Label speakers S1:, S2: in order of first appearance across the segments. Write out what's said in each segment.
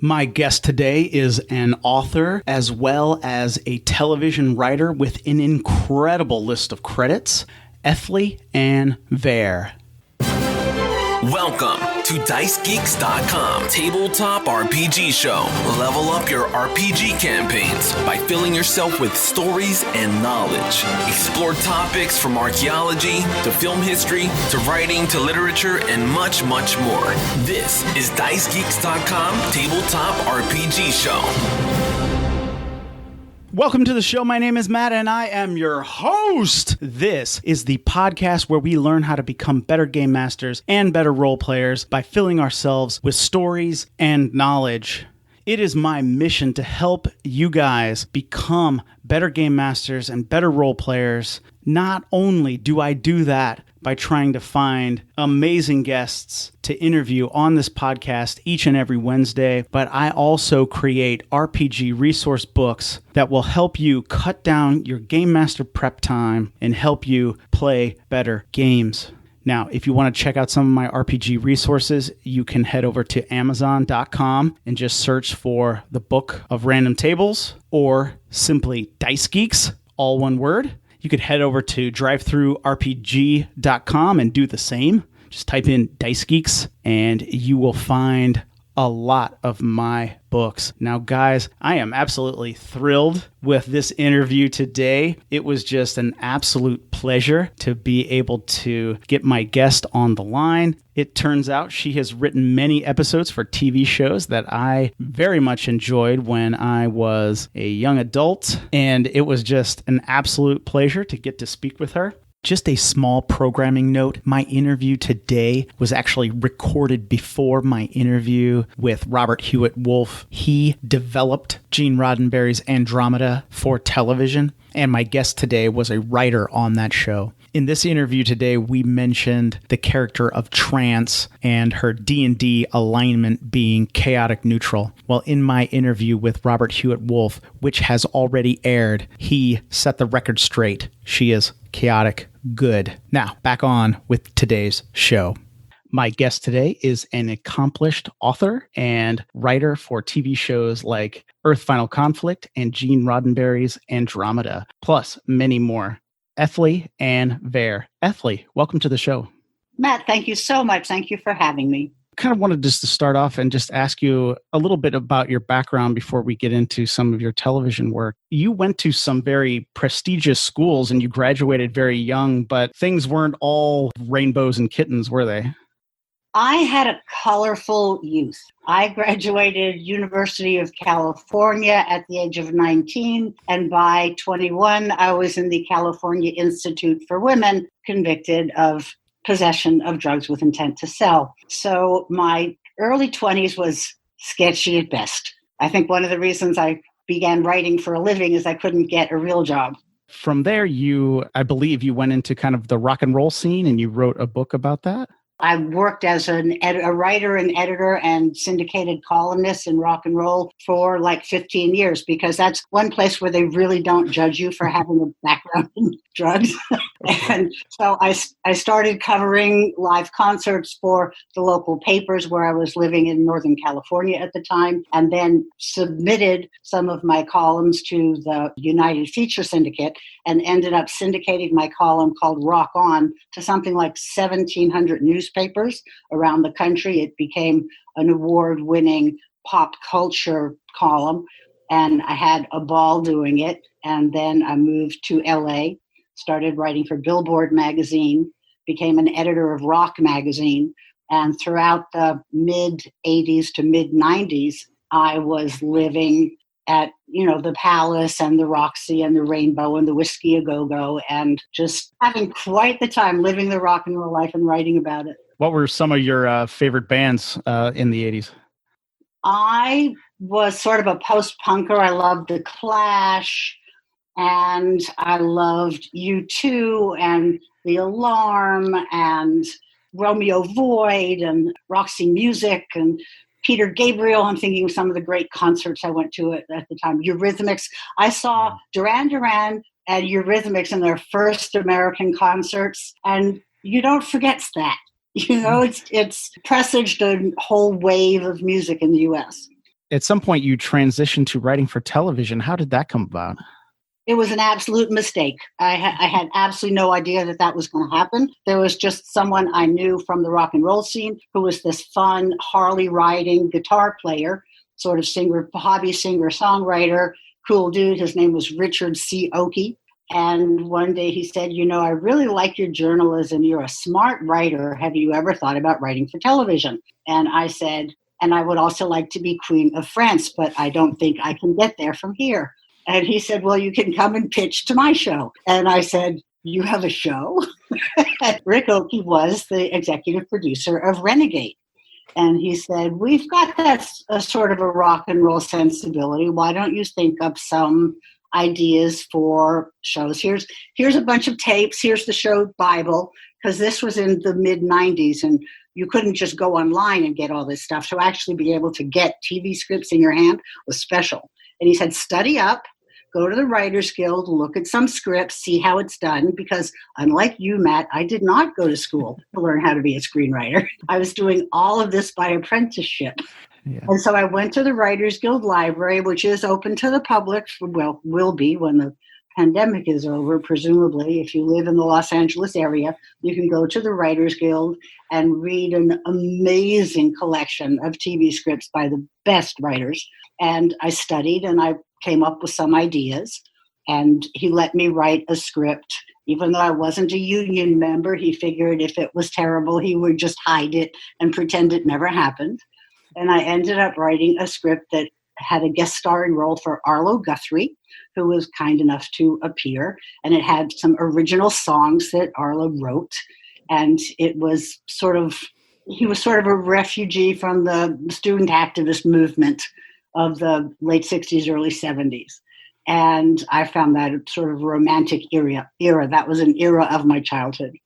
S1: My guest today is an author as well as a television writer with an incredible list of credits, Ethlie Ann Vare.
S2: Welcome to DiceGeeks.com Tabletop RPG Show. Level up your RPG campaigns by filling yourself with stories and knowledge. Explore topics from archaeology to film history to writing to literature and much, much more. This is DiceGeeks.com Tabletop RPG Show.
S1: Welcome to the show. My name is Matt, and I am your host. This is the podcast where we learn how to become better game masters and better role players by filling ourselves with stories and knowledge. It is my mission to help you guys become better game masters and better role players. Not only do I do that by trying to find amazing guests to interview on this podcast each and every Wednesday, but I also create RPG resource books that will help you cut down your game master prep time and help you play better games. Now, if you want to check out some of my RPG resources, you can head over to Amazon.com and just search for the Book of Random Tables or simply Dice Geeks, all one word. You could head over to drivethrurpg.com and do the same. Just type in Dice Geeks and you will find a lot of my books. Now, guys, I am absolutely thrilled with this interview today. It was just an absolute pleasure to be able to get my guest on the line. It turns out she has written many episodes for TV shows that I very much enjoyed when I was a young adult, and it was just an absolute pleasure to get to speak with her. Just a small programming note, my interview today was actually recorded before my interview with Robert Hewitt Wolfe. He developed Gene Roddenberry's Andromeda for television, and my guest today was a writer on that show. In this interview today, we mentioned the character of Trance and her D&D alignment being chaotic neutral. Well, in my interview with Robert Hewitt Wolfe, which has already aired, he set the record straight. She is chaotic good. Now, back on with today's show. My guest today is an accomplished author and writer for TV shows like Earth Final Conflict and Gene Roddenberry's Andromeda, plus many more. Ethlie Ann Vare. Ethlie, welcome to the show.
S3: Matt, thank you so much. Thank you for having me.
S1: Kind of wanted just to start off and just ask you a little bit about your background before we get into some of your television work. You went to some very prestigious schools and you graduated very young, but things weren't all rainbows and kittens, were they?
S3: I had a colorful youth. I graduated University of California at the age of 19, and by 21, I was in the California Institute for Women, convicted of possession of drugs with intent to sell. So my early 20s was sketchy at best. I think one of the reasons I began writing for a living is I couldn't get a real job.
S1: From there, I believe you went into kind of the rock and roll scene and you wrote a book about that?
S3: I worked as a writer and editor and syndicated columnist in rock and roll for like 15 years, because that's one place where they really don't judge you for having a background in drugs. And so I started covering live concerts for the local papers where I was living in Northern California at the time, and then submitted some of my columns to the United Feature Syndicate and ended up syndicating my column called Rock On to something like 1,700 newspapers around the country. It became an award-winning pop culture column, and I had a ball doing it. And then I moved to LA, started writing for Billboard magazine, became an editor of Rock magazine, and throughout the mid-'80s to mid-'90s, I was living at, the Palace and the Roxy and the Rainbow and the Whiskey A Go-Go, and just having quite the time living the rock and roll life and writing about it.
S1: What were some of your favorite bands in the 80s?
S3: I was sort of a post-punker. I loved The Clash, and I loved U2 and The Alarm and Romeo Void and Roxy Music and Peter Gabriel. I'm thinking of some of the great concerts I went to at the time. Eurythmics. I saw Duran Duran and Eurythmics in their first American concerts, and you don't forget that. It's presaged a whole wave of music in the U.S.
S1: at some point you transitioned to writing for television. How did that come about?
S3: It was an absolute mistake. I had absolutely no idea that was going to happen. There was just someone I knew from the rock and roll scene who was this fun Harley riding guitar player, sort of singer, hobby singer, songwriter, cool dude. His name was Richard C. Oakey. And one day he said, I really like your journalism. You're a smart writer. Have you ever thought about writing for television? And I said, and I would also like to be Queen of France, but I don't think I can get there from here. And he said, well, you can come and pitch to my show. And I said, you have a show? Rick Oakey was the executive producer of Renegade. And he said, we've got that sort of a rock and roll sensibility. Why don't you think up some ideas for shows? Here's a bunch of tapes. Here's the show Bible, because this was in the mid-90s, and you couldn't just go online and get all this stuff. So actually be able to get TV scripts in your hand was special. And he said, study up. Go to the Writers Guild, look at some scripts, see how it's done, because unlike you, Matt, I did not go to school to learn how to be a screenwriter. I was doing all of this by apprenticeship. Yeah. And so I went to the Writers Guild Library, which is open to the public, will be when the pandemic is over, presumably. If you live in the Los Angeles area, you can go to the Writers Guild and read an amazing collection of TV scripts by the best writers. And I studied and I came up with some ideas, and he let me write a script. Even though I wasn't a union member, he figured if it was terrible, he would just hide it and pretend it never happened. And I ended up writing a script that had a guest starring role for Arlo Guthrie, who was kind enough to appear. And it had some original songs that Arlo wrote. And it was he was sort of a refugee from the student activist movement of the late 60s, early 70s. And I found that sort of romantic era. That was an era of my childhood.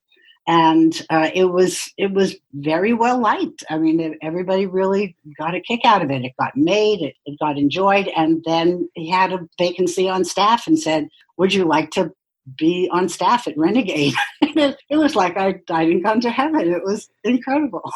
S3: And it was very well liked. I mean, everybody really got a kick out of it. It got made, it got enjoyed. And then he had a vacancy on staff and said, would you like to be on staff at Renegade? It was like I didn't come to heaven. It was incredible.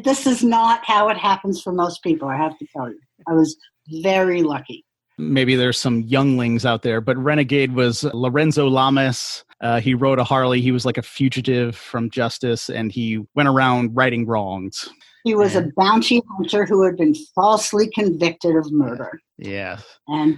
S3: This is not how it happens for most people, I have to tell you. I was very lucky.
S1: Maybe there's some younglings out there, but Renegade was Lorenzo Lamas. He rode a Harley. He was like a fugitive from justice, and he went around righting wrongs.
S3: He was a bounty hunter who had been falsely convicted of murder.
S1: Yeah.
S3: And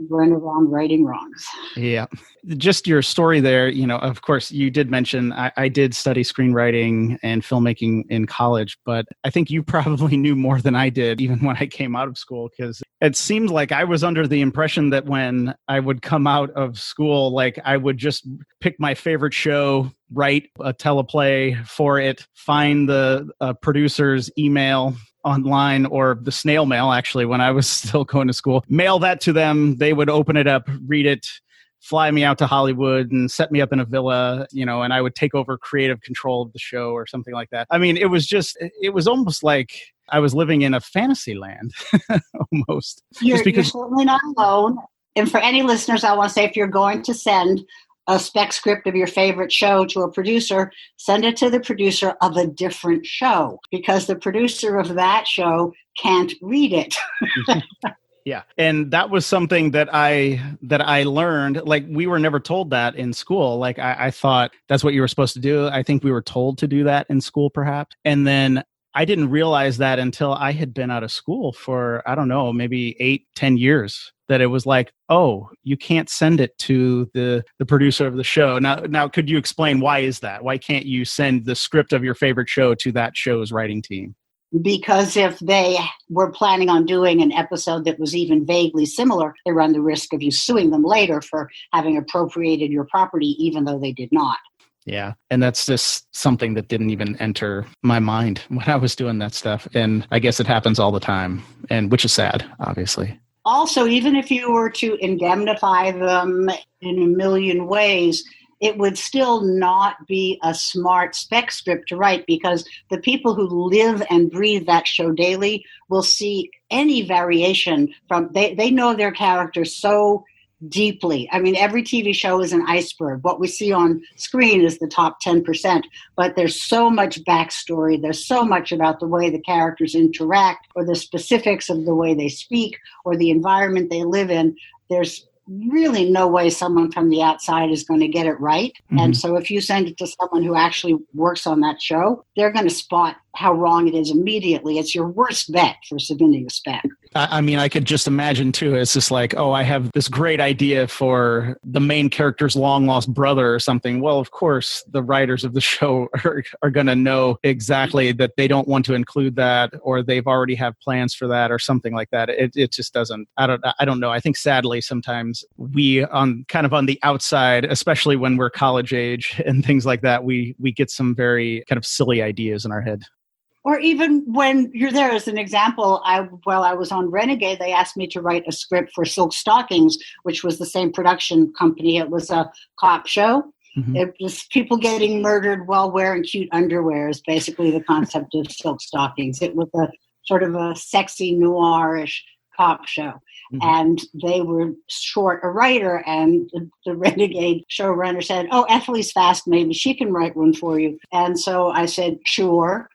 S3: went around righting wrongs.
S1: Yeah. Just your story there, of course, you did mention I did study screenwriting and filmmaking in college, but I think you probably knew more than I did even when I came out of school, because it seemed like I was under the impression that when I would come out of school, like I would just pick my favorite show, write a teleplay for it, find the producer's email online, or the snail mail, actually, when I was still going to school, mail that to them. They would open it up, read it, fly me out to Hollywood and set me up in a villa, and I would take over creative control of the show or something like that. I mean, it was almost like I was living in a fantasy land, almost.
S3: You're certainly not alone. And for any listeners, I want to say, if you're going to send a spec script of your favorite show to a producer, send it to the producer of a different show, because the producer of that show can't read it.
S1: Yeah. And that was something that I learned. Like, we were never told that in school. Like, I thought that's what you were supposed to do. I think we were told to do that in school, perhaps. And then I didn't realize that until I had been out of school for, I don't know, maybe 8-10 years, that it was like, oh, you can't send it to the producer of the show. Now, could you explain why is that? Why can't you send the script of your favorite show to that show's writing team?
S3: Because if they were planning on doing an episode that was even vaguely similar, they run the risk of you suing them later for having appropriated your property, even though they did not.
S1: Yeah. And that's just something that didn't even enter my mind when I was doing that stuff. And I guess it happens all the time, and which is sad, obviously.
S3: Also, even if you were to indemnify them in a million ways, it would still not be a smart spec script to write, because the people who live and breathe that show daily will see any variation from, they know their character so deeply. I mean, every TV show is an iceberg. What we see on screen is the top 10%, but there's so much backstory. There's so much about the way the characters interact or the specifics of the way they speak or the environment they live in. There's really no way someone from the outside is going to get it right. Mm-hmm. And so if you send it to someone who actually works on that show, they're going to spot how wrong it is immediately. It's your worst bet for submitting a spec.
S1: I mean, I could just imagine, too. It's just like, oh, I have this great idea for the main character's long-lost brother or something. Well, of course, the writers of the show are going to know exactly that they don't want to include that, or they've already have plans for that or something like that. It just doesn't. I don't know. I think, sadly, sometimes we, on the outside, especially when we're college age and things like that, we get some very kind of silly ideas in our head.
S3: Or even when you're there, as an example, while I was on Renegade, they asked me to write a script for Silk Stockings, which was the same production company. It was a cop show. Mm-hmm. It was people getting murdered while wearing cute underwear is basically the concept of Silk Stockings. It was a sort of a sexy noirish cop show. Mm-hmm. And they were short a writer, and the Renegade showrunner said, "Oh, Ethlie's fast. Maybe she can write one for you." And so I said, "Sure."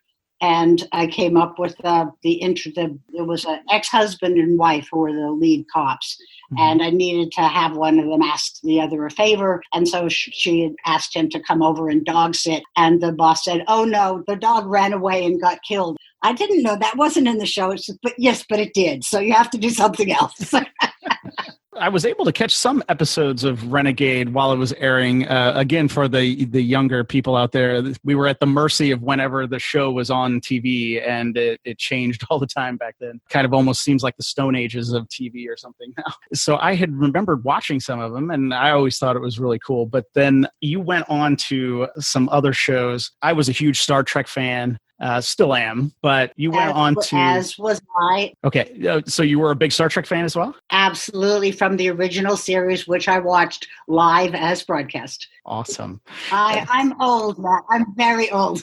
S3: And I came up with it was an ex-husband and wife who were the lead cops. Mm-hmm. And I needed to have one of them ask the other a favor. And so she had asked him to come over and dog sit. And the boss said, "Oh, no, the dog ran away and got killed." I didn't know that wasn't in the show. But it did. So you have to do something else.
S1: I was able to catch some episodes of Renegade while it was airing. Again, for the younger people out there, we were at the mercy of whenever the show was on TV, and it changed all the time back then. Kind of almost seems like the Stone Ages of TV or something now. So I had remembered watching some of them, and I always thought it was really cool. But then you went on to some other shows. I was a huge Star Trek fan. Still am, but you went on to...
S3: As was I.
S1: Okay, so you were a big Star Trek fan as well?
S3: Absolutely, from the original series, which I watched live as broadcast.
S1: Awesome.
S3: I'm old, Matt. I'm very old.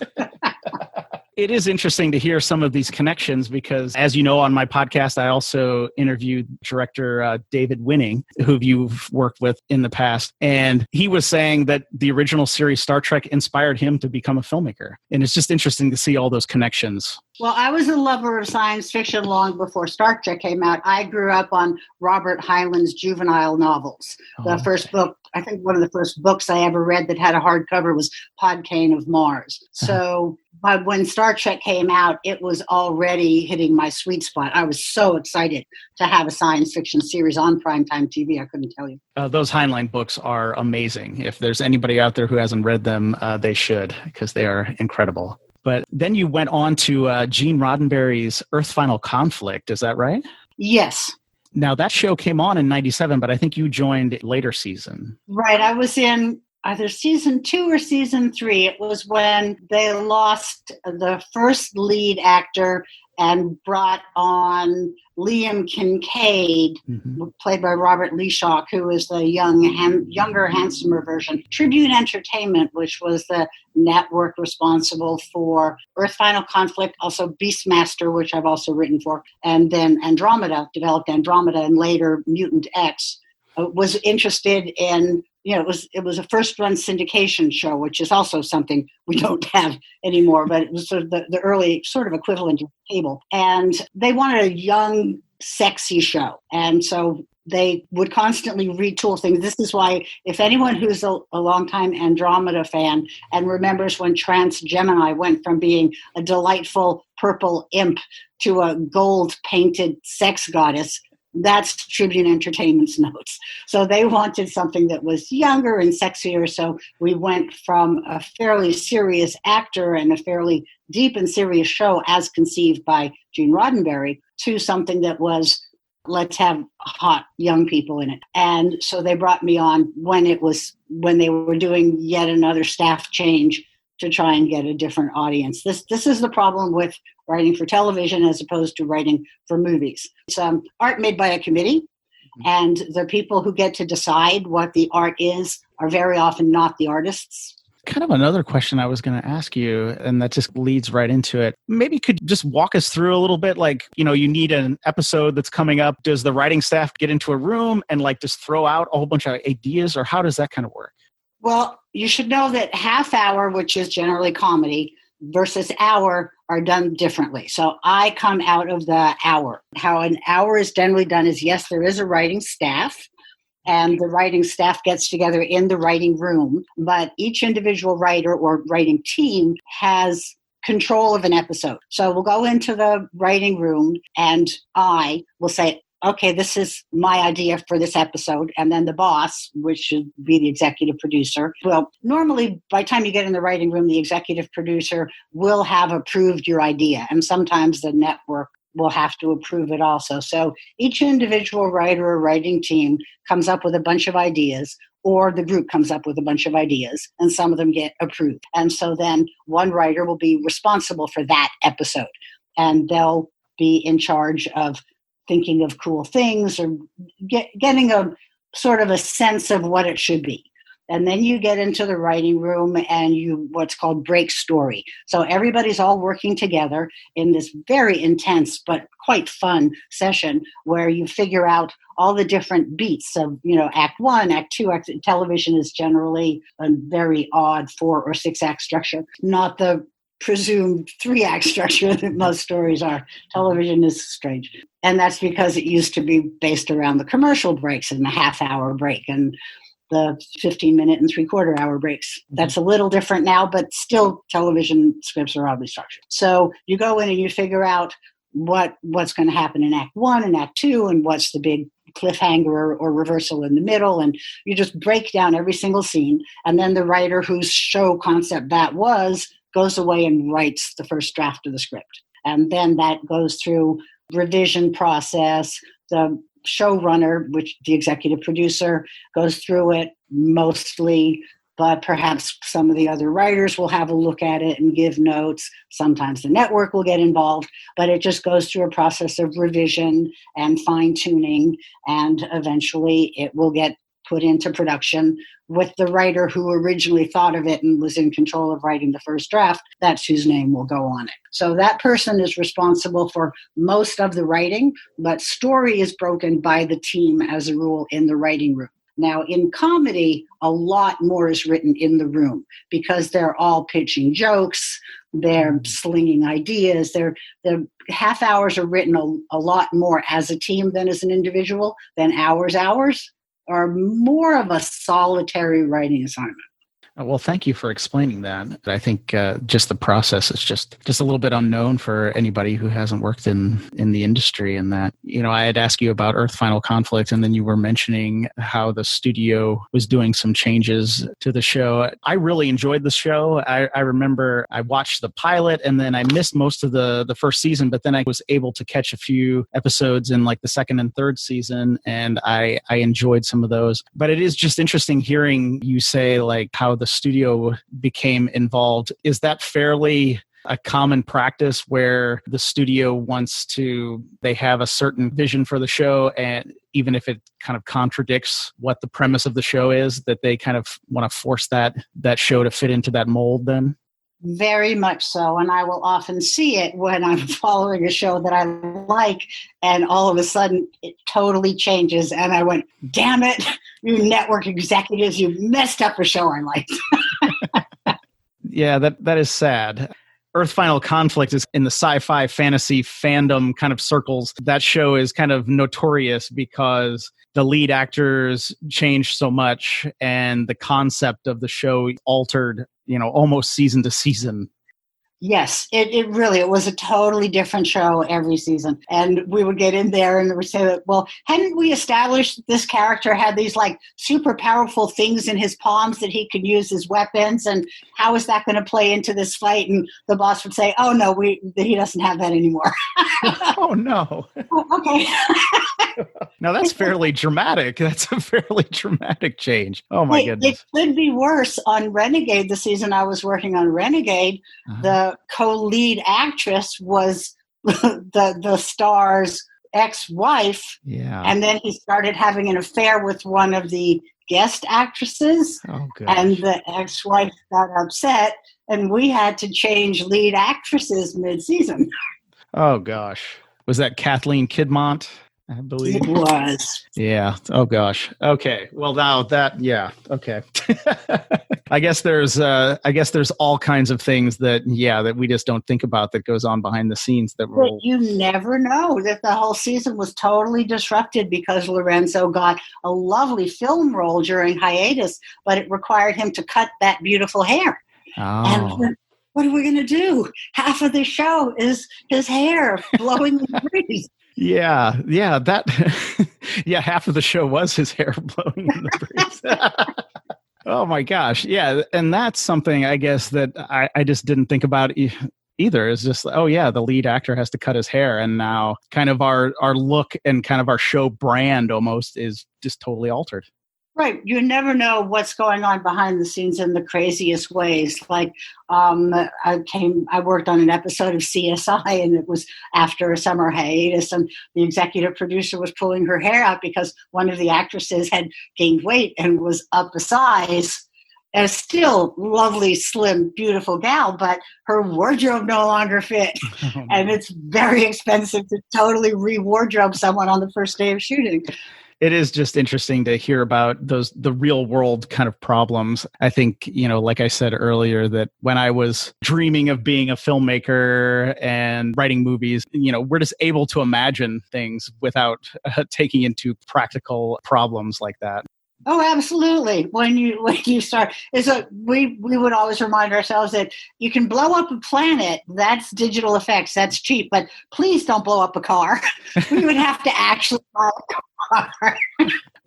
S1: It is interesting to hear some of these connections because, as you know, on my podcast, I also interviewed director David Winning, who you've worked with in the past. And he was saying that the original series Star Trek inspired him to become a filmmaker. And it's just interesting to see all those connections.
S3: Well, I was a lover of science fiction long before Star Trek came out. I grew up on Robert Heinlein's juvenile novels. The first book, I think one of the first books I ever read that had a hardcover was Podkayne of Mars. So but when Star Trek came out, it was already hitting my sweet spot. I was so excited to have a science fiction series on primetime TV. I couldn't tell you.
S1: Those Heinlein books are amazing. If there's anybody out there who hasn't read them, they should, because they are incredible. But then you went on to Gene Roddenberry's Earth Final Conflict. Is that right?
S3: Yes.
S1: Now, that show came on in 97, but I think you joined later season.
S3: Right. I was in either season 2 or season 3. It was when they lost the first lead actor and brought on Liam Kincaid, played by Robert Leeshock, who is the younger, handsomer version. Tribune Entertainment, which was the network responsible for Earth Final Conflict, also Beastmaster, which I've also written for, and then Andromeda, developed Andromeda, and later Mutant X, was interested in, it was a first-run syndication show, which is also something we don't have anymore, but it was sort of the early sort of equivalent of cable. And they wanted a young, sexy show. And so they would constantly retool things. This is why, if anyone who's a longtime Andromeda fan and remembers when Trans-Gemini went from being a delightful purple imp to a gold-painted sex goddess, that's Tribune Entertainment's notes. So they wanted something that was younger and sexier. So we went from a fairly serious actor and a fairly deep and serious show as conceived by Gene Roddenberry to something that was, let's have hot young people in it. And so they brought me on when they were doing yet another staff change to try and get a different audience. This is the problem with writing for television as opposed to writing for movies. It's art made by a committee, and the people who get to decide what the art is are very often not the artists.
S1: kind of another question I was going to ask you, and that just leads right into it. Maybe you could just walk us through a little bit, like, you need an episode that's coming up. Does the writing staff get into a room and like just throw out a whole bunch of ideas, or how does that kind of work?
S3: Well, you should know that half hour, which is generally comedy, versus hour are done differently. So I come out of the hour. How an hour is generally done is, yes, there is a writing staff, and the writing staff gets together in the writing room, but each individual writer or writing team has control of an episode. So we'll go into the writing room and I will say, okay, this is my idea for this episode. And then the boss, which should be the executive producer, well, normally by the time you get in the writing room, the executive producer will have approved your idea. And sometimes the network will have to approve it also. So each individual writer or writing team comes up with a bunch of ideas, or the group comes up with a bunch of ideas, and some of them get approved. And so then one writer will be responsible for that episode, and they'll be in charge of thinking of cool things or getting a sort of a sense of what it should be. And then you get into the writing room and what's called break story. So everybody's all working together in this very intense but quite fun session where you figure out all the different beats of, act one, act two. Television is generally a very odd 4 or 6 act structure, not the presumed 3-act structure that most stories are. Television is strange. And that's because it used to be based around the commercial breaks and the half-hour break and the 15-minute and 3/4-hour breaks. That's a little different now, but still television scripts are oddly structured. So you go in and you figure out what's going to happen in Act 1 and Act 2 and what's the big cliffhanger or reversal in the middle, and you just break down every single scene, and then the writer whose show concept that goes away and writes the first draft of the script. And then that goes through revision process. The showrunner, which the executive producer, goes through it mostly, but perhaps some of the other writers will have a look at it and give notes. Sometimes the network will get involved, but it just goes through a process of revision and fine-tuning, and eventually it will get put into production with the writer who originally thought of it and was in control of writing the first draft. That's whose name will go on it. So that person is responsible for most of the writing, but story is broken by the team as a rule in the writing room. Now, in comedy, a lot more is written in the room because they're all pitching jokes, they're slinging ideas, the half hours are written a lot more as a team than as an individual, than hours are more of a solitary writing assignment.
S1: Well, thank you for explaining that. I think just the process is just a little bit unknown for anybody who hasn't worked in the industry. And that, I had asked you about Earth Final Conflict, and then you were mentioning how the studio was doing some changes to the show. I really enjoyed the show. I remember I watched the pilot, and then I missed most of the first season, but then I was able to catch a few episodes in like the second and third season, and I enjoyed some of those. But it is just interesting hearing you say like how the studio became involved. Is that fairly a common practice where the studio they have a certain vision for the show, and even if it kind of contradicts what the premise of the show is, that they kind of want to force that show to fit into that mold then?
S3: Very much so. And I will often see it when I'm following a show that I like, and all of a sudden it totally changes. And I went, damn it, you network executives, you messed up a show I liked.
S1: Yeah, that is sad. Earth Final Conflict is in the sci-fi fantasy fandom kind of circles. That show is kind of notorious because the lead actors changed so much and the concept of the show altered, almost season to season.
S3: Yes, it really was a totally different show every season. And we would get in there and we would say, well, hadn't we established that this character had these like super powerful things in his palms that he could use as weapons? And how is that going to play into this fight? And the boss would say, oh, no, he doesn't have that anymore.
S1: Oh, no.
S3: Oh, okay.
S1: Now, that's fairly dramatic. That's a fairly dramatic change. Oh, my goodness.
S3: It could be worse. On Renegade, the season I was working on Renegade, the co-lead actress was the star's ex-wife.
S1: Yeah.
S3: And then he started having an affair with one of the guest actresses,
S1: Oh, gosh.
S3: and the ex-wife got upset, and we had to change lead actresses mid-season.
S1: Oh, gosh. Was that Kathleen Kidmont, I believe?
S3: It was.
S1: Yeah. Oh, gosh. Okay. Well, now that, yeah. Okay. I guess there's all kinds of things that we just don't think about that goes on behind the scenes that
S3: But you never know that the whole season was totally disrupted because Lorenzo got a lovely film role during hiatus, but it required him to cut that beautiful hair.
S1: Oh.
S3: And what are we going to do? Half of the show is his hair blowing in the breeze.
S1: Yeah, that half of the show was his hair blowing in the breeze. Oh my gosh. Yeah. And that's something I guess that I just didn't think about either. It's just, the lead actor has to cut his hair. And now kind of our look and kind of our show brand almost is just totally altered.
S3: Right. You never know what's going on behind the scenes in the craziest ways. Like I worked on an episode of CSI, and it was after a summer hiatus, and the executive producer was pulling her hair out because one of the actresses had gained weight and was up a size. And still lovely, slim, beautiful gal, but her wardrobe no longer fit. And it's very expensive to totally re-wardrobe someone on the first day of shooting.
S1: It is just interesting to hear about the real world kind of problems. I think, like I said earlier, that when I was dreaming of being a filmmaker and writing movies, we're just able to imagine things without taking into practical problems like that.
S3: Oh, absolutely. When you start, we would always remind ourselves that you can blow up a planet. That's digital effects. That's cheap. But please don't blow up a car. We would have to actually buy a car.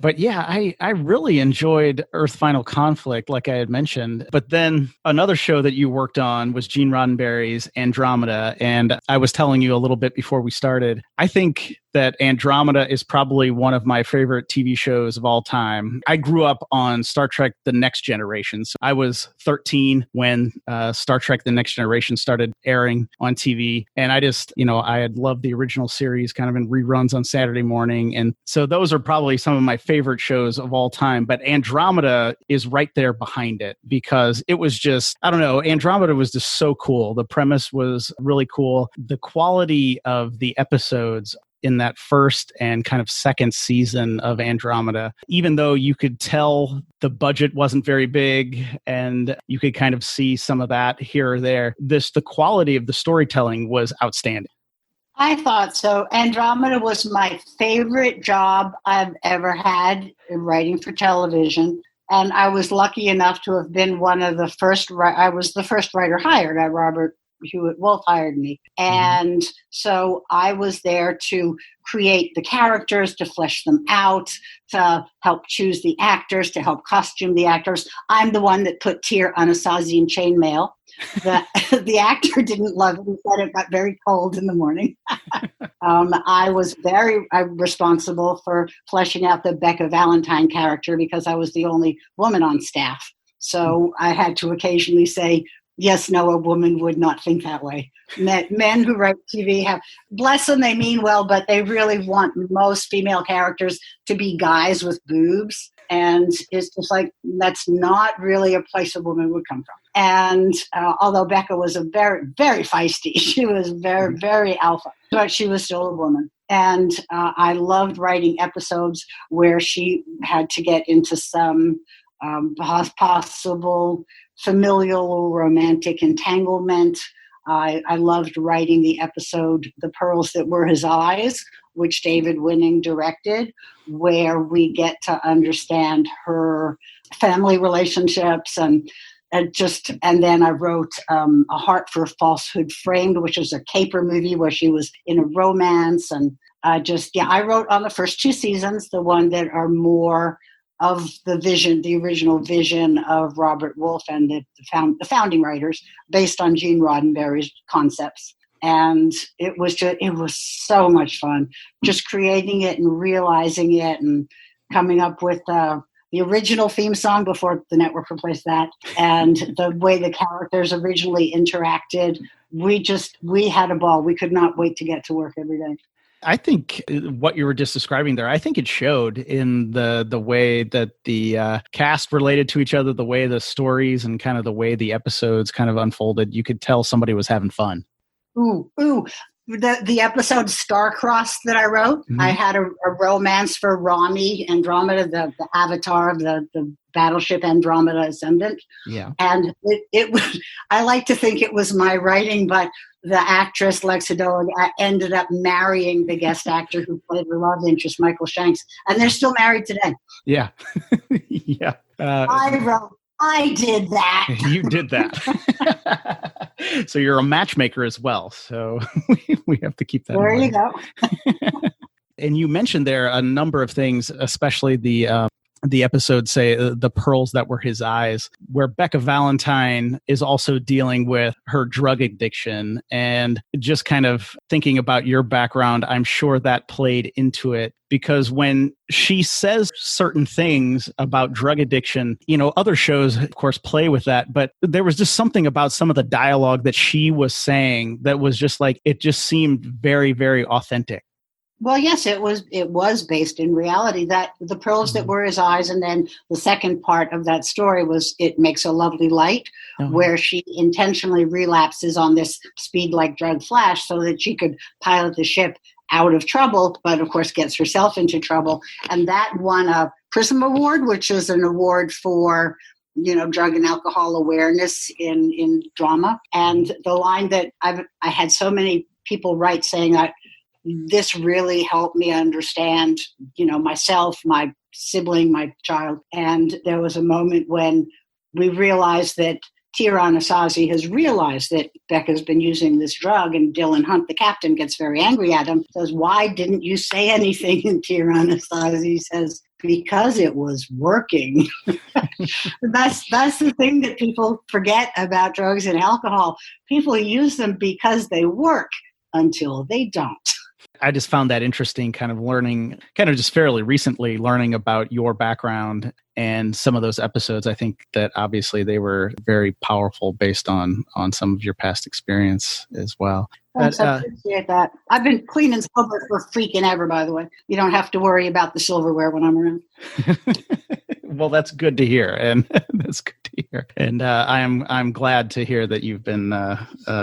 S1: But yeah, I really enjoyed Earth Final Conflict, like I had mentioned. But then another show that you worked on was Gene Roddenberry's Andromeda. And I was telling you a little bit before we started, I think that Andromeda is probably one of my favorite TV shows of all time. I grew up on Star Trek The Next Generation. So I was 13 when Star Trek The Next Generation started airing on TV. And I just, I had loved the original series kind of in reruns on Saturday morning. And so those are probably some of my favorite shows of all time. But Andromeda is right there behind it because it was just, I don't know, Andromeda was just so cool. The premise was really cool. The quality of the episodes in that first and kind of second season of Andromeda, even though you could tell the budget wasn't very big and you could kind of see some of that here or there, the quality of the storytelling was outstanding.
S3: I thought so. Andromeda was my favorite job I've ever had in writing for television. And I was lucky enough to have been one of the first, I was the first writer hired. Robert Hewitt Wolf hired me. And so I was there to create the characters, to flesh them out, to help choose the actors, to help costume the actors. I'm the one that put Tyr Anasazi in chainmail. The actor didn't love it. He said it got very cold in the morning. I was I'm responsible for fleshing out the Becca Valentine character because I was the only woman on staff. So I had to occasionally say, yes, no, a woman would not think that way. Men who write TV bless them, they mean well, but they really want most female characters to be guys with boobs. And it's just like, that's not really a place a woman would come from. And although Becca was a very, very feisty, she was very, very alpha, but she was still a woman. And I loved writing episodes where she had to get into some possible familial or romantic entanglement. I loved writing the episode The Pearls That Were His Eyes, which David Winning directed, where we get to understand her family relationships and then I wrote A Heart for Falsehood Framed, which was a caper movie where she was in a romance. And I wrote on the first two seasons, the one that are more of the vision, the original vision of Robert Wolfe and the founding writers based on Gene Roddenberry's concepts. And it was so much fun just creating it and realizing it and coming up with the original theme song before the network replaced that, and the way the characters originally interacted. We had a ball. We could not wait to get to work every day.
S1: I think what you were just describing there, I think it showed in the way that the cast related to each other, the way the stories and kind of the way the episodes kind of unfolded. You could tell somebody was having fun.
S3: Ooh. The episode Star-Crossed that I wrote, I had a romance for Rami, Andromeda, the avatar of the battleship Andromeda Ascendant.
S1: Yeah.
S3: And it was, I like to think it was my writing, but the actress Lexa Dolan ended up marrying the guest actor who played her love interest, Michael Shanks. And they're still married today.
S1: Yeah. Yeah.
S3: I did that.
S1: You did that. So you're a matchmaker as well. So we have to keep that
S3: there
S1: in mind.
S3: You go.
S1: And you mentioned there a number of things, especially the episode, say, the pearls that were his eyes, where Becca Valentine is also dealing with her drug addiction. And just kind of thinking about your background, I'm sure that played into it, because when she says certain things about drug addiction, other shows, of course, play with that. But there was just something about some of the dialogue that she was saying that was just like, it just seemed very, very authentic.
S3: Well, yes, it was based in reality, that the pearls that were his eyes. And then the second part of that story was It Makes a Lovely Light, where she intentionally relapses on this speed like drug flash so that she could pilot the ship out of trouble, but of course gets herself into trouble. And that won a Prism Award, which is an award for drug and alcohol awareness in drama. And the line that I had so many people write saying that this really helped me understand, myself, my sibling, my child. And there was a moment when we realized that Tir Anasazi has realized that Becca's been using this drug, and Dylan Hunt, the captain, gets very angry at him, says, "Why didn't you say anything?" And Tir Anasazi says, "Because it was working." That's the thing that people forget about drugs and alcohol. People use them because they work until they don't.
S1: I just found that interesting, kind of learning, kind of just fairly recently learning about your background and some of those episodes. I think that obviously they were very powerful based on some of your past experience as well.
S3: Thanks, I appreciate that. I've been cleaning silver for freaking ever, by the way. You don't have to worry about the silverware when I'm around.
S1: Well, that's good to hear, and that's good to hear. And I'm glad to hear that you've been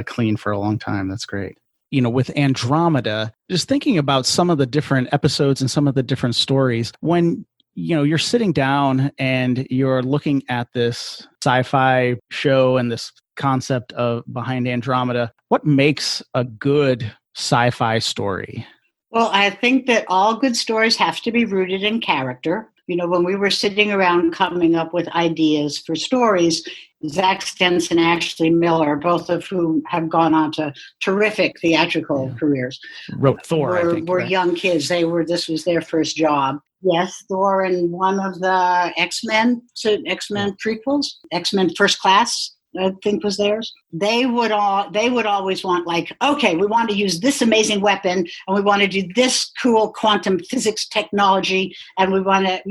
S1: clean for a long time. That's great. With Andromeda, just thinking about some of the different episodes and some of the different stories, when, you're sitting down and you're looking at this sci-fi show and this concept of behind Andromeda, what makes a good sci-fi story?
S3: Well, I think that all good stories have to be rooted in character. When we were sitting around coming up with ideas for stories, Zach Stenson and Ashley Miller, both of whom have gone on to terrific theatrical careers,
S1: wrote Thor. I think,
S3: were
S1: right?
S3: Young kids. This was their first job. Yes, Thor and one of the X-Men prequels, X-Men First Class, I think was theirs. They would always want, like, okay, we want to use this amazing weapon, and we want to do this cool quantum physics technology, and we want to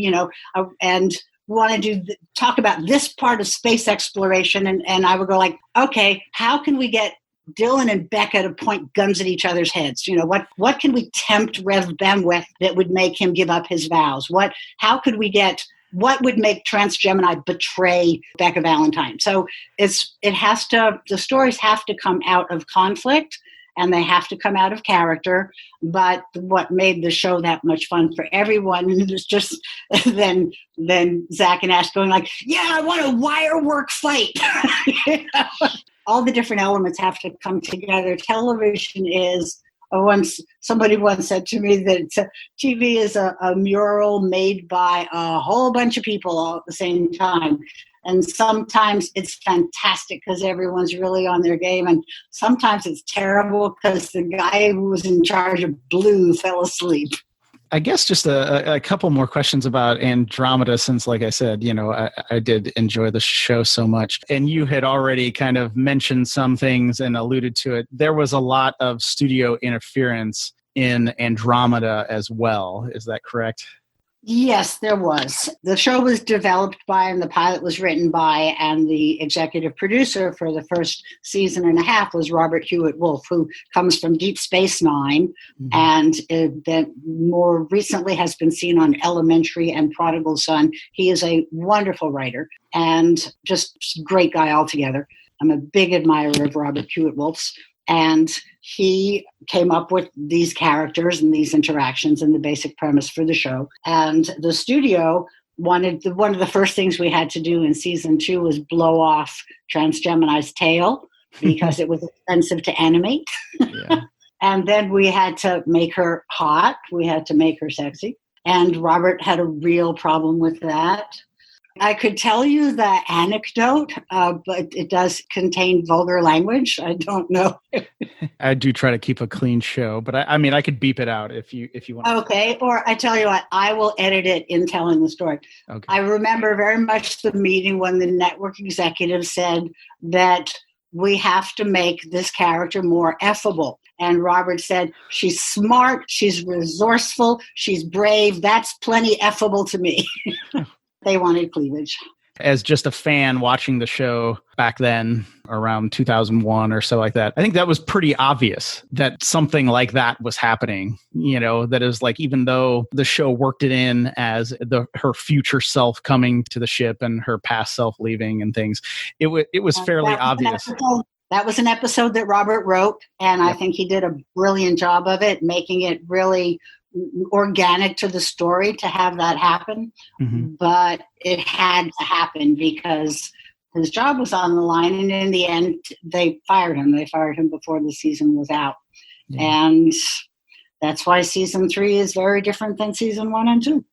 S3: talk about this part of space exploration. And I would go like, okay, how can we get Dylan and Becca to point guns at each other's heads? What can we tempt Rev Ben with that would make him give up his vows? What would make Transgemini betray Becca Valentine? So the stories have to come out of conflict, and they have to come out of character. But what made the show that much fun for everyone is just then Zach and Ash going like, yeah, I want a wire work fight. All the different elements have to come together. Television is, somebody once said to me that TV is a mural made by a whole bunch of people all at the same time. And sometimes it's fantastic because everyone's really on their game. And sometimes it's terrible because the guy who was in charge of blue fell asleep.
S1: I guess just a couple more questions about Andromeda, since, like I said, I did enjoy the show so much. And you had already kind of mentioned some things and alluded to it. There was a lot of studio interference in Andromeda as well. Is that correct?
S3: Yes, there was. The show was developed by and the pilot was written by, and the executive producer for the first season and a half was Robert Hewitt Wolf, who comes from Deep Space Nine, and that more recently has been seen on Elementary and Prodigal Son. He is a wonderful writer and just great guy altogether. I'm a big admirer of Robert Hewitt Wolf's. And he came up with these characters and these interactions and the basic premise for the show. And the studio wanted, one of the first things we had to do in season 2 was blow off Transgemini's tail because it was expensive to animate. Yeah. And then we had to make her hot. We had to make her sexy. And Robert had a real problem with that. I could tell you the anecdote, but it does contain vulgar language. I don't know.
S1: I do try to keep a clean show, but I mean, I could beep it out if you want.
S3: Okay, or I tell you what, I will edit it in telling the story. Okay. I remember very much the meeting when the network executive said that we have to make this character more effable. And Robert said, she's smart, she's resourceful, she's brave. That's plenty effable to me. They wanted cleavage.
S1: As just a fan watching the show back then, around 2001 or so like that, I think that was pretty obvious that something like that was happening. You know, that is like, even though the show worked it in as her future self coming to the ship and her past self leaving and things, it was fairly obvious.
S3: That was an episode that Robert wrote, and I think he did a brilliant job of it, making it really organic to the story to have that happen. But it had to happen because his job was on the line, and in the end they fired him. They fired him before the season was out. And that's why season 3 is very different than season 1 and 2.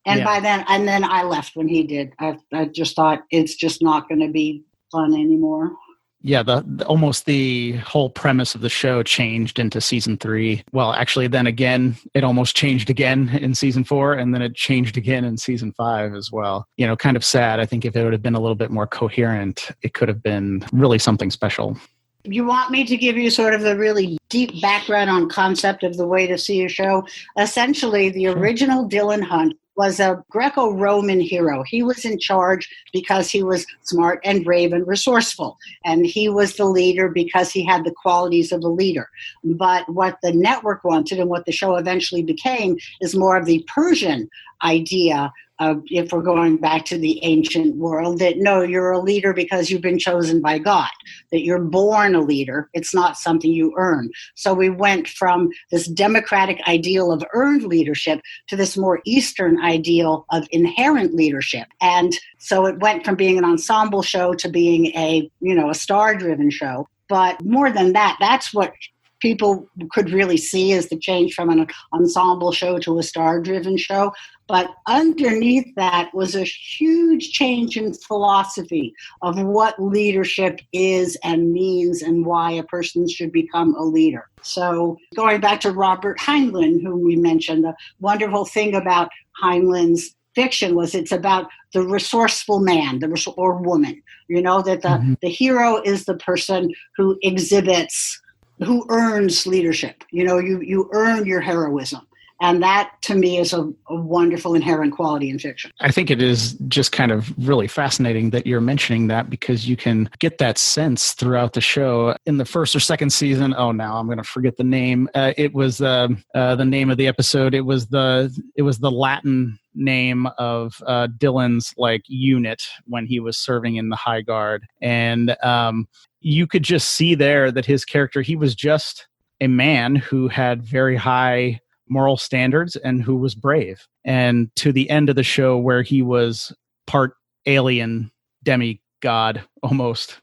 S3: And by then, and then I left when he did. I just thought it's just not going to be fun anymore.
S1: Yeah, almost the whole premise of the show changed into season 3. Well, actually, then again, it almost changed again in season 4, and then it changed again in season 5 as well. You know, kind of sad. I think if it would have been a little bit more coherent, it could have been really something special.
S3: You want me to give you sort of the really deep background on concept of the way to see a show? Essentially, the original Dylan Hunt was a Greco-Roman hero. He was in charge because he was smart and brave and resourceful. And he was the leader because he had the qualities of a leader. But what the network wanted and what the show eventually became is more of the Persian idea of, if we're going back to the ancient world, that no, you're a leader because you've been chosen by God, that you're born a leader. It's not something you earn. So we went from this democratic ideal of earned leadership to this more Eastern ideal of inherent leadership. And so it went from being an ensemble show to being a star-driven show. But more than that, that's what people could really see as the change from an ensemble show to a star-driven show. But underneath that was a huge change in philosophy of what leadership is and means and why a person should become a leader. So going back to Robert Heinlein, whom we mentioned, the wonderful thing about Heinlein's fiction was it's about the resourceful man or woman, that the hero is the person who who earns leadership. You earn your heroism. And that, to me, is a wonderful inherent quality in fiction.
S1: I think it is just kind of really fascinating that you're mentioning that, because you can get that sense throughout the show. In the first or second season, now I'm going to forget the name. It was the name of the episode. It was the Latin name of Dylan's unit when he was serving in the High Guard, and you could just see there that his character, he was just a man who had very high moral standards and who was brave. And to the end of the show, where he was part alien demigod almost,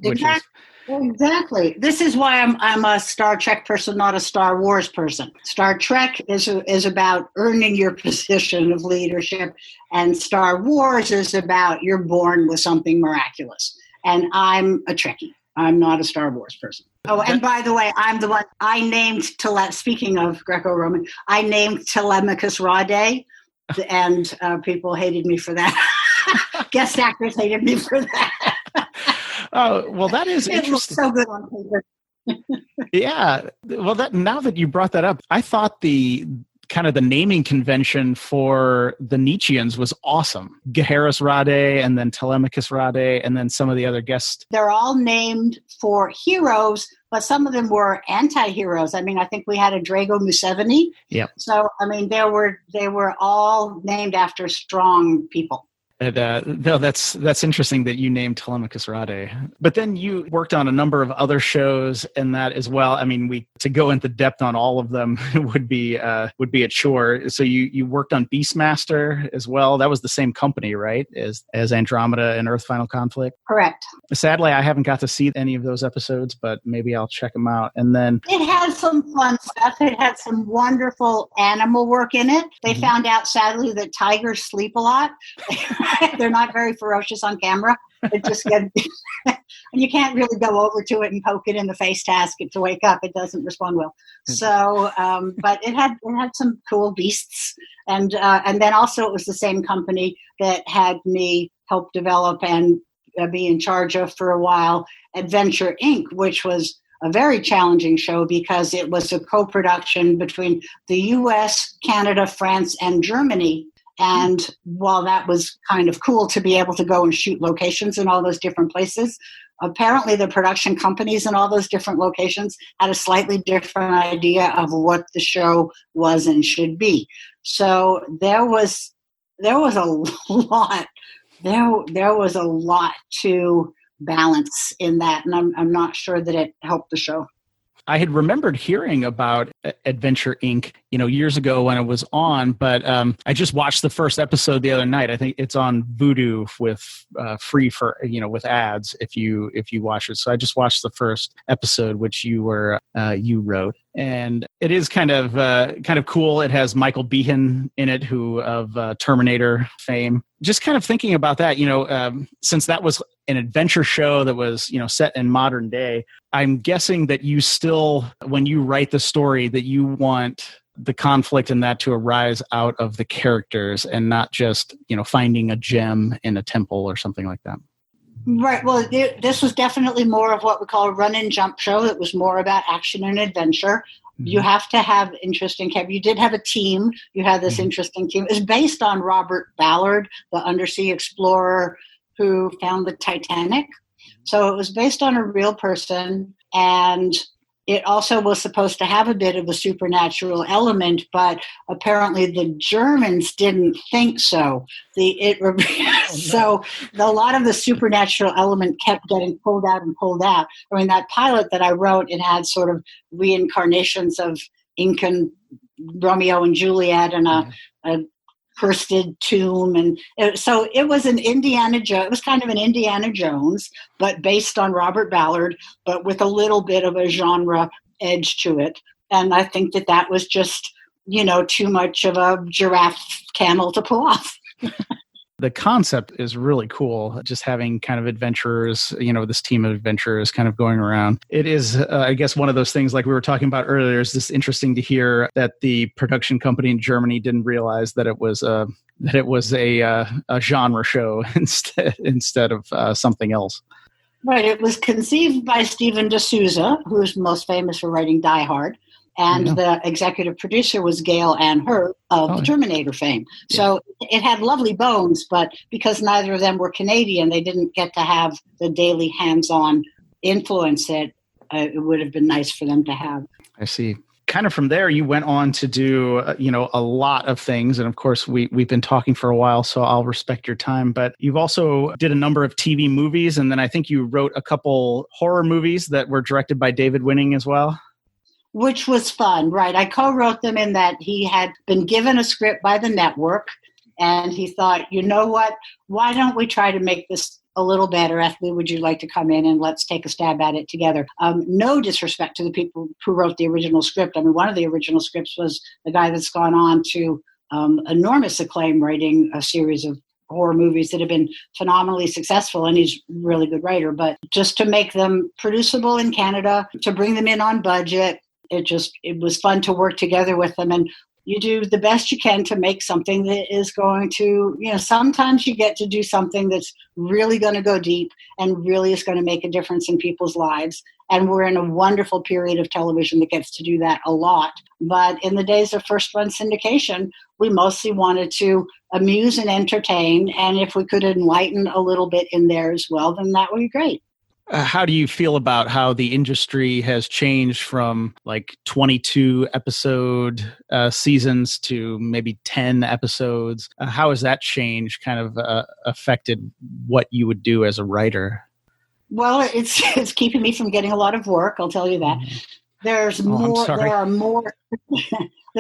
S3: Exactly. This is why I'm a Star Trek person, not a Star Wars person. Star Trek is about earning your position of leadership, and Star Wars is about you're born with something miraculous. And I'm a Trekkie. I'm not a Star Wars person. Oh, and by the way, I'm the one I named, speaking of Greco-Roman, I named Telemachus Rhade, and people hated me for that. Guest actors hated me for that.
S1: Oh, well, that is interesting.
S3: It looks so good on paper.
S1: Yeah. Well, now that you brought that up, I thought the kind of the naming convention for the Nietzscheans was awesome. Gaheris Rade, and then Telemachus Rade, and then some of the other guests.
S3: They're all named for heroes, but some of them were anti-heroes. I mean, I think we had a Drago Museveni.
S1: Yep.
S3: So, I mean, they were all named after strong people.
S1: No, that's interesting that you named Telemachus Rade. But then you worked on a number of other shows and that as well. I mean, to go into depth on all of them would be a chore. So you worked on Beastmaster as well. That was the same company, right? As Andromeda and Earth Final Conflict.
S3: Correct.
S1: Sadly, I haven't got to see any of those episodes, but maybe I'll check them out. And then
S3: it had some fun stuff. It had some wonderful animal work in it. They found out, sadly, that tigers sleep a lot. They're not very ferocious on camera. It just and you can't really go over to it and poke it in the face to ask it to wake up. It doesn't respond well. So, but it had some cool beasts, and then also it was the same company that had me help develop and be in charge of for a while Adventure Inc., which was a very challenging show because it was a co-production between the U.S., Canada, France, and Germany. And while that was kind of cool to be able to go and shoot locations in all those different places, apparently the production companies in all those different locations had a slightly different idea of what the show was and should be. So there was a lot. There was a lot to balance in that, and I'm not sure that it helped the show.
S1: I had remembered hearing about Adventure Inc., years ago when it was on, but I just watched the first episode the other night. I think it's on Vudu with free for with ads if you watch it. So I just watched the first episode, which you wrote, and it is kind of cool. It has Michael Behan in it, who of Terminator fame. Just kind of thinking about that, since that was an adventure show that was set in modern day, I'm guessing that you still, when you write the story, that you want the conflict in that to arise out of the characters and not just finding a gem in a temple or something like that.
S3: Right. Well, this was definitely more of what we call a run and jump show. It was more about action and adventure. Mm-hmm. You have to have interesting characters. You did have a team. You had this interesting team. It's based on Robert Ballard, the undersea explorer who found the Titanic. So it was based on a real person, and it also was supposed to have a bit of a supernatural element, but apparently the Germans didn't think so. So a lot of the supernatural element kept getting pulled out and pulled out. I mean, that pilot that I wrote, it had sort of reincarnations of Incan Romeo and Juliet and a cursed tomb, and so it was an Indiana Jones. It was kind of an Indiana Jones, but based on Robert Ballard, but with a little bit of a genre edge to it. And I think that was just too much of a giraffe camel to pull off.
S1: The concept is really cool, just having kind of adventurers, this team of adventurers kind of going around. It is, I guess, one of those things like we were talking about earlier. It's just interesting to hear that the production company in Germany didn't realize that it was a genre show instead of something else.
S3: Right. It was conceived by Steven D'Souza, who's most famous for writing Die Hard. And the executive producer was Gail Ann Hurd of the Terminator fame. Yeah. So it had lovely bones, but because neither of them were Canadian, they didn't get to have the daily hands-on influence that it would have been nice for them to have.
S1: I see. Kind of from there, you went on to do, a lot of things. And of course, we've been talking for a while, so I'll respect your time. But you've also did a number of TV movies. And then I think you wrote a couple horror movies that were directed by David Winning as well.
S3: Which was fun, right? I co-wrote them in that he had been given a script by the network, and he thought, you know what? Why don't we try to make this a little better? Ethlie, would you like to come in and let's take a stab at it together? No disrespect to the people who wrote the original script. I mean, one of the original scripts was the guy that's gone on to enormous acclaim writing a series of horror movies that have been phenomenally successful, and he's a really good writer. But just to make them producible in Canada, to bring them in on budget, it was fun to work together with them. And you do the best you can to make something that is going to, sometimes you get to do something that's really going to go deep and really is going to make a difference in people's lives. And we're in a wonderful period of television that gets to do that a lot. But in the days of first run syndication, we mostly wanted to amuse and entertain. And if we could enlighten a little bit in there as well, then that would be great.
S1: How do you feel about how the industry has changed from like 22 episode seasons to maybe 10 episodes? How has that change kind of affected what you would do as a writer?
S3: Well, it's keeping me from getting a lot of work, I'll tell you that. There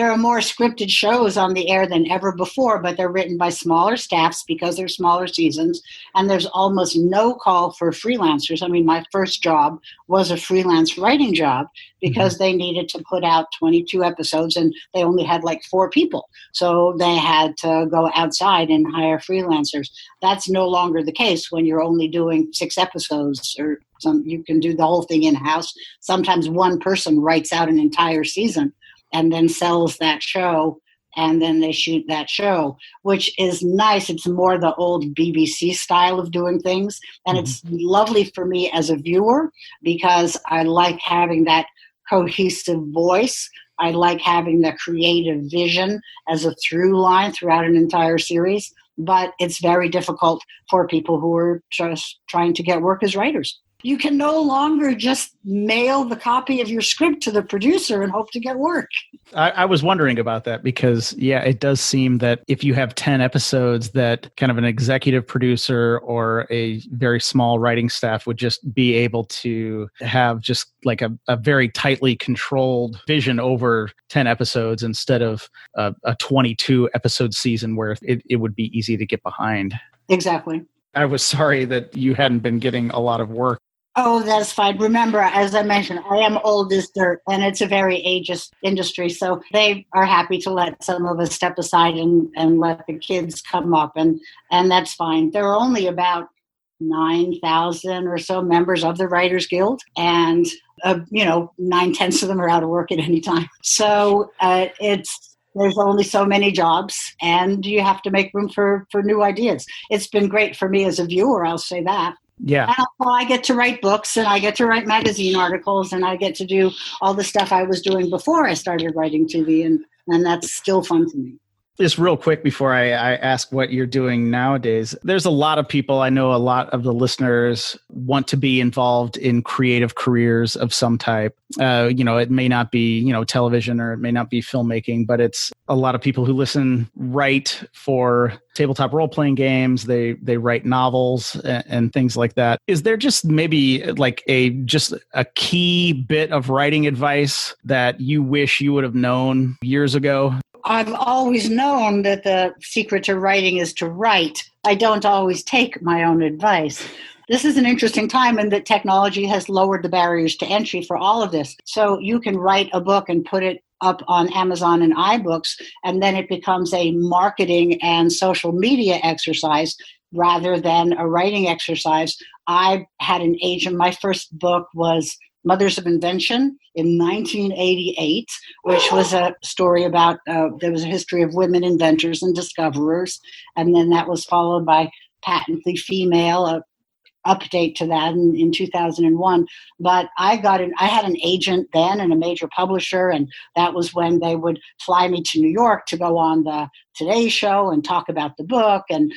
S3: are more scripted shows on the air than ever before, but they're written by smaller staffs because they're smaller seasons, and there's almost no call for freelancers. I mean, my first job was a freelance writing job because they needed to put out 22 episodes and they only had like 4 people. So they had to go outside and hire freelancers. That's no longer the case when you're only doing 6 episodes or you can do the whole thing in-house. Sometimes one person writes out an entire season and then sells that show, and then they shoot that show, which is nice. It's more the old BBC style of doing things, and it's lovely for me as a viewer because I like having that cohesive voice. I like having the creative vision as a through line throughout an entire series, but it's very difficult for people who are just trying to get work as writers. You can no longer just mail the copy of your script to the producer and hope to get work.
S1: I was wondering about that because, it does seem that if you have 10 episodes that kind of an executive producer or a very small writing staff would just be able to have just like a very tightly controlled vision over 10 episodes instead of a 22 episode season where it would be easy to get behind.
S3: Exactly.
S1: I was sorry that you hadn't been getting a lot of work.
S3: Oh, that's fine. Remember, as I mentioned, I am old as dirt, and it's a very ageist industry. So they are happy to let some of us step aside and let the kids come up, and that's fine. There are only about 9,000 or so members of the Writers Guild, and 9/10 of them are out of work at any time. So there's only so many jobs, and you have to make room for new ideas. It's been great for me as a viewer, I'll say that.
S1: Yeah.
S3: And I get to write books, and I get to write magazine articles, and I get to do all the stuff I was doing before I started writing TV, and that's still fun to me.
S1: Just real quick before I ask what you're doing nowadays, there's a lot of people, I know a lot of the listeners want to be involved in creative careers of some type. It may not be, television, or it may not be filmmaking, but it's a lot of people who write for tabletop role-playing games. They write novels and things like that. Is there just maybe like a key bit of writing advice that you wish you would have known years ago?
S3: I've always known that the secret to writing is to write. I don't always take my own advice. This is an interesting time in that technology has lowered the barriers to entry for all of this. So you can write a book and put it up on Amazon and iBooks, and then it becomes a marketing and social media exercise rather than a writing exercise. I had an agent. My first book was Mothers of Invention in 1988, which was a story about, there was a history of women inventors and discoverers. And then that was followed by Patently Female, a update to that in 2001. But I had an agent then and a major publisher, and that was when they would fly me to New York to go on the Today Show and talk about the book. And,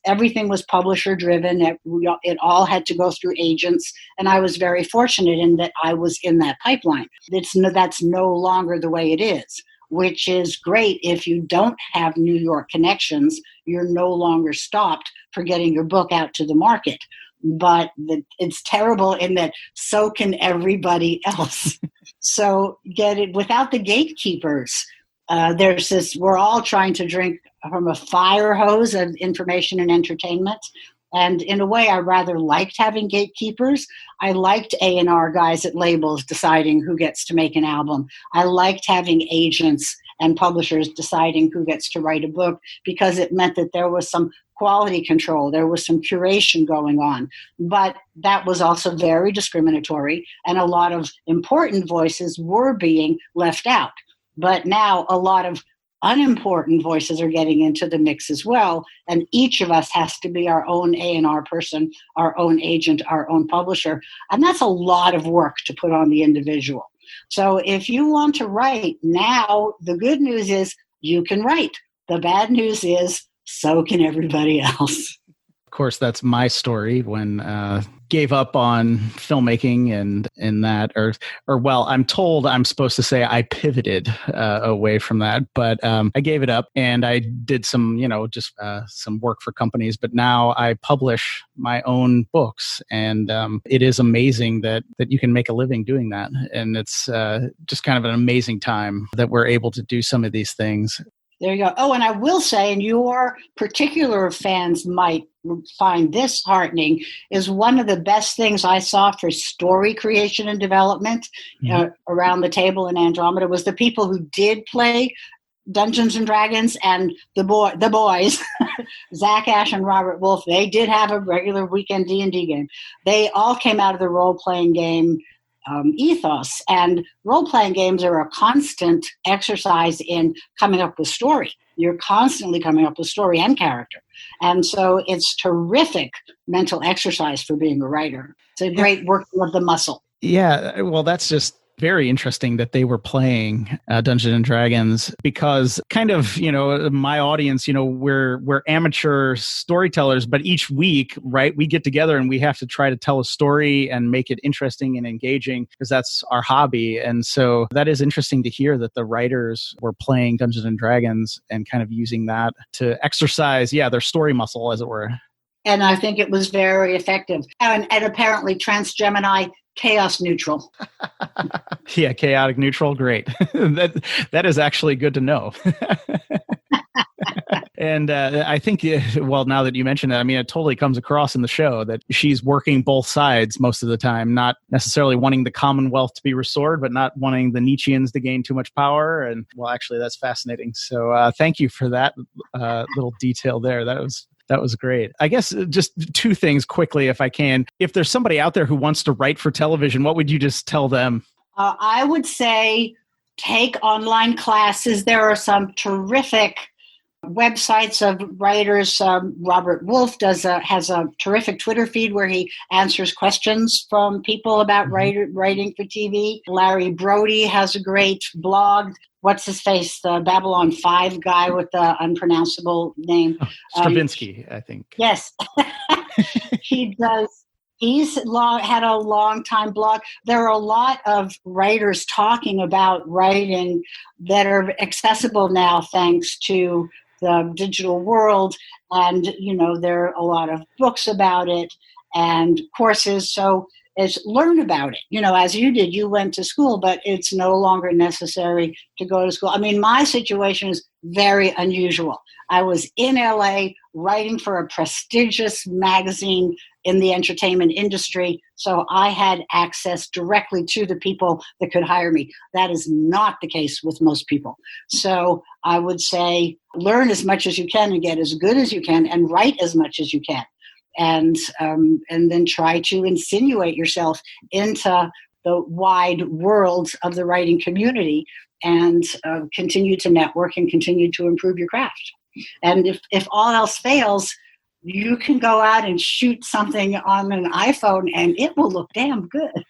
S3: everything was publisher driven. It all had to go through agents. And I was very fortunate in that I was in that pipeline. That's no longer the way it is, which is great. If you don't have New York connections, you're no longer stopped for getting your book out to the market. But it's terrible in that so can everybody else. So get it without the gatekeepers. There's this, we're all trying to drink from a fire hose of information and entertainment. And in a way, I rather liked having gatekeepers. I liked A&R guys at labels deciding who gets to make an album. I liked having agents and publishers deciding who gets to write a book because it meant that there was some quality control. There was some curation going on. But that was also very discriminatory, and a lot of important voices were being left out. But now a lot of unimportant voices are getting into the mix as well. And each of us has to be our own A&R person, our own agent, our own publisher. And that's a lot of work to put on the individual. So if you want to write now, the good news is you can write. The bad news is so can everybody else.
S1: Of course, that's my story when gave up on filmmaking and that, or well, I'm told I'm supposed to say I pivoted away from that, but I gave it up and I did some, just some work for companies. But now I publish my own books, and it is amazing that you can make a living doing that, and it's just kind of an amazing time that we're able to do some of these things.
S3: There you go. Oh, and I will say, and your particular fans might find this heartening, is one of the best things I saw for story creation and development around the table in Andromeda was the people who did play Dungeons and Dragons and the boys, Zach Ash and Robert Wolf. They did have a regular weekend D&D game. They all came out of the role-playing game ethos, and role-playing games are a constant exercise in coming up with story. You're constantly coming up with story and character, and so it's terrific mental exercise for being a writer. It's a great working of the muscle.
S1: Yeah, well, that's just very interesting that they were playing Dungeons and Dragons, because kind of, my audience, we're amateur storytellers, but each week, right, we get together and we have to try to tell a story and make it interesting and engaging, because that's our hobby. And so that is interesting to hear that the writers were playing Dungeons and Dragons and kind of using that to exercise, their story muscle, as it were.
S3: And I think it was very effective. And apparently Trans-Gemini, chaos neutral.
S1: Yeah, chaotic neutral. Great. That is actually good to know. And I think, well, now that you mention it, it totally comes across in the show that she's working both sides most of the time, not necessarily wanting the Commonwealth to be restored, but not wanting the Nietzscheans to gain too much power. And well, actually, that's fascinating. So thank you for that little detail there. That was great. I guess just two things quickly, if I can. If there's somebody out there who wants to write for television, what would you just tell them?
S3: I would say take online classes. There are some terrific websites of writers. Robert Wolf has a terrific Twitter feed where he answers questions from people about writing for TV. Larry Brody has a great blog. What's his face? The Babylon 5 guy with the unpronounceable name.
S1: Stravinsky, I think.
S3: Yes. He does. He's had a long time blog. There are a lot of writers talking about writing that are accessible now thanks to the digital world. And, there are a lot of books about it and courses. So learn about it. As you did, you went to school, but it's no longer necessary to go to school. My situation is very unusual. I was in LA writing for a prestigious magazine in the entertainment industry, so I had access directly to the people that could hire me. That is not the case with most people. So I would say learn as much as you can and get as good as you can and write as much as you can. And then try to insinuate yourself into the wide world of the writing community and continue to network and continue to improve your craft. And if all else fails, you can go out and shoot something on an iPhone and it will look damn good.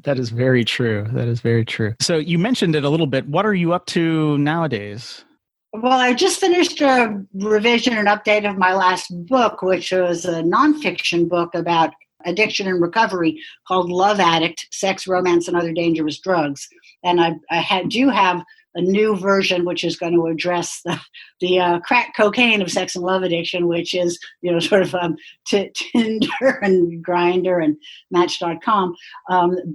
S1: That is very true. That is very true. So you mentioned it a little bit. What are you up to nowadays?
S3: Well, I just finished a revision and update of my last book, which was a nonfiction book about addiction and recovery called Love Addict, Sex, Romance, and Other Dangerous Drugs. And I do have a new version which is going to address the crack cocaine of sex and love addiction, which is, sort of Tinder and Grindr and Match.com.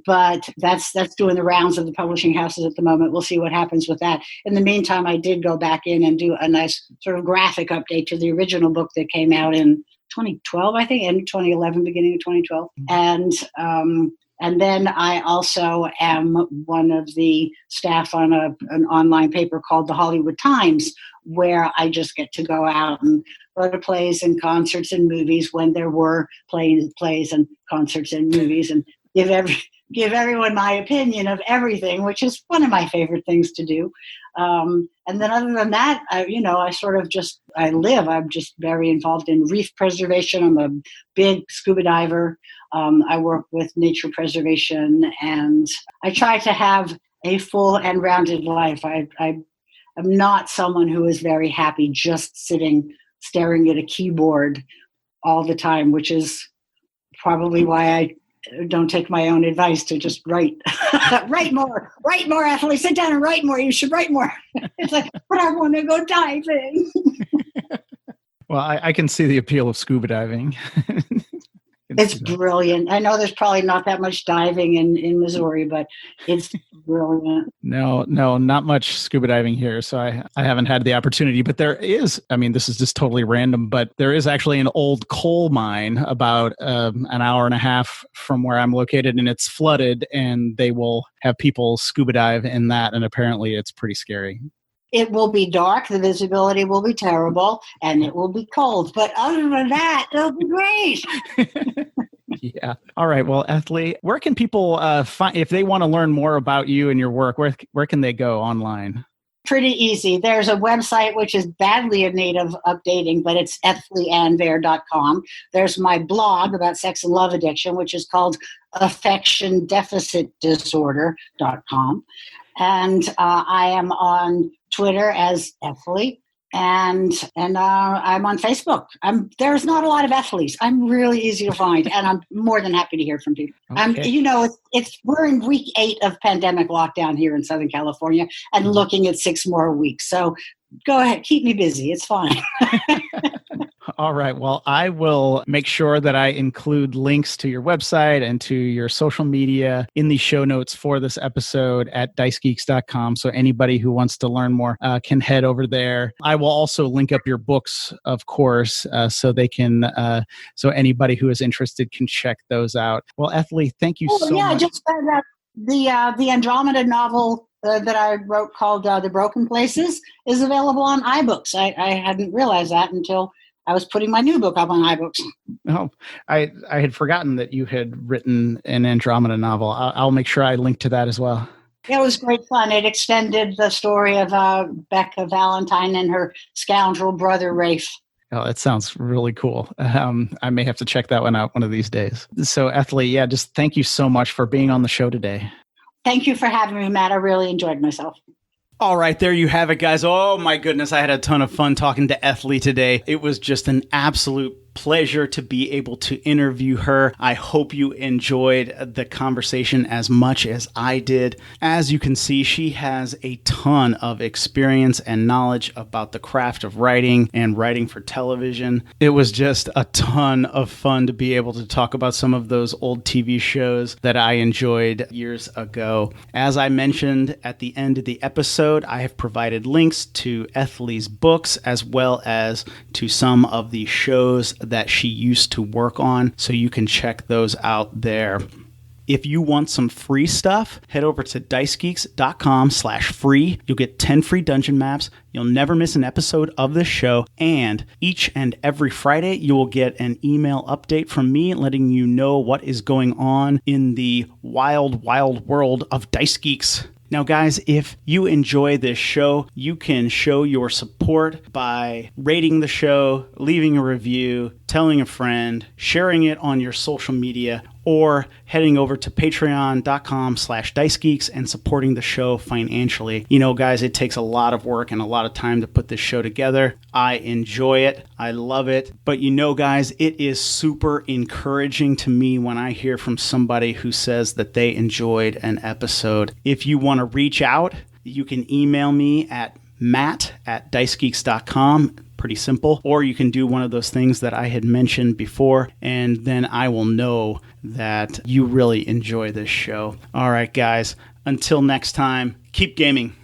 S3: But that's doing the rounds of the publishing houses at the moment. We'll see what happens with that. In the meantime, I did go back in and do a nice sort of graphic update to the original book that came out in 2012, I think, end of 2011, beginning of 2012. And then I also am one of the staff on an online paper called The Hollywood Times, where I just get to go out and go to plays and concerts and movies when there were plays and concerts and movies, and give everyone my opinion of everything, which is one of my favorite things to do. And then other than that, I live. I'm just very involved in reef preservation. I'm a big scuba diver. I work with nature preservation, and I try to have a full and rounded life. I'm not someone who is very happy just sitting, staring at a keyboard all the time, which is probably why I don't take my own advice to just write. Write more, Ethlie. Sit down and write more. You should write more. It's like, but I want to go diving.
S4: Well, I can see the appeal of scuba diving.
S3: It's brilliant. I know there's probably not that much diving in Missouri, but it's brilliant.
S4: No, not much scuba diving here. So I haven't had the opportunity, but there is, this is just totally random, but there is actually an old coal mine about an hour and a half from where I'm located, and it's flooded, and they will have people scuba dive in that. And apparently it's pretty scary.
S3: It will be dark, the visibility will be terrible, and it will be cold. But other than that, it'll be great.
S4: Yeah. All right. Well, Ethlie, where can people find, if they want to learn more about you and your work, where can they go online?
S3: Pretty easy. There's a website which is badly in need of updating, but it's ethlieannvare.com. There's my blog about sex and love addiction, which is called affectiondeficitdisorder.com. And I am on Twitter as Ethlie, and I'm on Facebook. There's not a lot of Ethlies. I'm really easy to find, and I'm more than happy to hear from people.
S4: Okay.
S3: We're in week 8 of pandemic lockdown here in Southern California, and looking at 6 more weeks. So go ahead, keep me busy. It's fine.
S4: All right. Well, I will make sure that I include links to your website and to your social media in the show notes for this episode at dicegeeks.com. So anybody who wants to learn more can head over there. I will also link up your books, of course, so they can, so anybody who is interested can check those out. Well, Ethlie, thank you so much.
S3: Just found out the Andromeda novel that I wrote called The Broken Places is available on iBooks. I hadn't realized that until I was putting my new book up on iBooks.
S4: Oh, I had forgotten that you had written an Andromeda novel. I'll make sure I link to that as well.
S3: It was great fun. It extended the story of Becca Valentine and her scoundrel brother, Rafe.
S4: Oh, that sounds really cool. I may have to check that one out one of these days. So, Ethlie, just thank you so much for being on the show today.
S3: Thank you for having me, Matt. I really enjoyed myself.
S1: All right, there you have it, guys. Oh, my goodness. I had a ton of fun talking to Ethlie today. It was just an absolute pleasure to be able to interview her. I hope you enjoyed the conversation as much as I did. As you can see, she has a ton of experience and knowledge about the craft of writing and writing for television. It was just a ton of fun to be able to talk about some of those old TV shows that I enjoyed years ago. As I mentioned at the end of the episode, I have provided links to Ethlie's books as well as to some of the shows that she used to work on, so you can check those out there. If you want some free stuff, head over to dicegeeks.com/free. You'll get 10 free dungeon maps. You'll never miss an episode of this show. And each and every Friday, you will get an email update from me letting you know what is going on in the wild, wild world of Dice Geeks. Now, guys, if you enjoy this show, you can show your support by rating the show, leaving a review, telling a friend, sharing it on your social media, or heading over to patreon.com/dicegeeks and supporting the show financially. You know, guys, it takes a lot of work and a lot of time to put this show together. I enjoy it. I love it. But you know, guys, it is super encouraging to me when I hear from somebody who says that they enjoyed an episode. If you want to reach out, you can email me at matt@dicegeeks.com. Pretty simple. Or you can do one of those things that I had mentioned before, and then I will know that you really enjoy this show. All right, guys. Until next time, keep gaming.